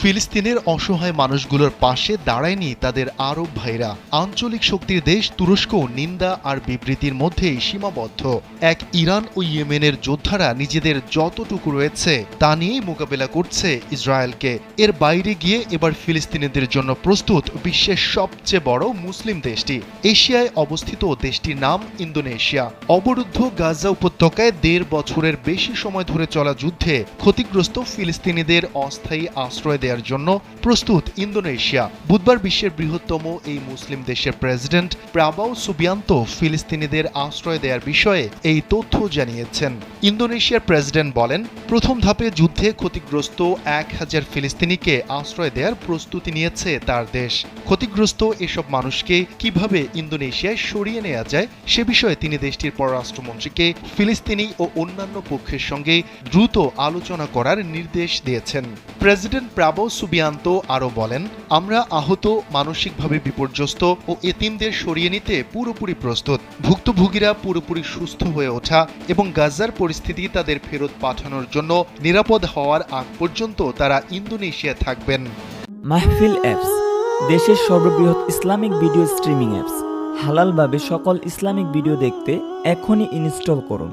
ফিলিস্তিনের অসহায় মানুষগুলোর পাশে দাঁড়ায়নি তাদের আরব ভাইরা। আঞ্চলিক শক্তির দেশ তুরস্ক নিন্দা আর বিবৃতির মধ্যেই সীমাবদ্ধ। এক ইরান ও ইয়েমেনের যোদ্ধারা নিজেদের যতটুকু রয়েছে তা নিয়েই মোকাবেলা করছে ইসরায়েলকে। এর বাইরে গিয়ে এবার ফিলিস্তিনিদের জন্য প্রস্তুত বিশ্বের সবচেয়ে বড় মুসলিম দেশটি। এশিয়ায় অবস্থিত দেশটির নাম ইন্দোনেশিয়া। অবরুদ্ধ গাজা উপত্যকায় ১.৫ বছরের বেশি সময় ধরে চলা যুদ্ধে ক্ষতিগ্রস্ত ফিলিস্তিনিদের অস্থায়ী আশ্রয় দেওয়ার জন্য প্রস্তুত ইন্দোনেশিয়া। বুধবার বিশ্বের বৃহত্তম এই মুসলিম দেশের প্রেসিডেন্ট প্রাবাও সুবিয়ান্তো ফিলিস্তিনিদের আশ্রয় দেওয়ার বিষয়ে এই তথ্য জানিয়েছেন। ইন্দোনেশিয়ার প্রেসিডেন্ট বলেন, প্রথম ধাপে যুদ্ধে ক্ষতিগ্রস্ত ১,০০০ ফিলিস্তিনিকে আশ্রয় দেওয়ার প্রস্তুতি নিয়েছে তার দেশ। ক্ষতিগ্রস্ত এসব মানুষকে কিভাবে ইন্দোনেশিয়ায় সরিয়ে নেওয়া যায় সে বিষয়ে তিনি দেশটির পররাষ্ট্রমন্ত্রীকে ফিলিস্তিনি ও অন্যান্য পক্ষের সঙ্গে দ্রুত আলোচনা করার নির্দেশ দিয়েছেন। প্রেসিডেন্ট প্রাবাও সুবিয়ান্তো আরও বলেন, আমরা আহত, মানসিকভাবে বিপর্যস্ত ও এতিমদের সরিয়ে নিতে পুরোপুরি প্রস্তুত। ভুক্তভোগীরা পুরোপুরি সুস্থ হয়ে ওঠা এবং গাজার পরিস্থিতি তাদের ফেরত পাঠানোর জন্য নিরাপদ হওয়ার আগ পর্যন্ত তারা ইন্দোনেশিয়া থাকবেন। মাহফিল অ্যাপস, দেশের সর্ববৃহৎ ইসলামিক ভিডিও স্ট্রিমিং অ্যাপস। হালালভাবে সকল ইসলামিক ভিডিও দেখতে এখনই ইনস্টল করুন।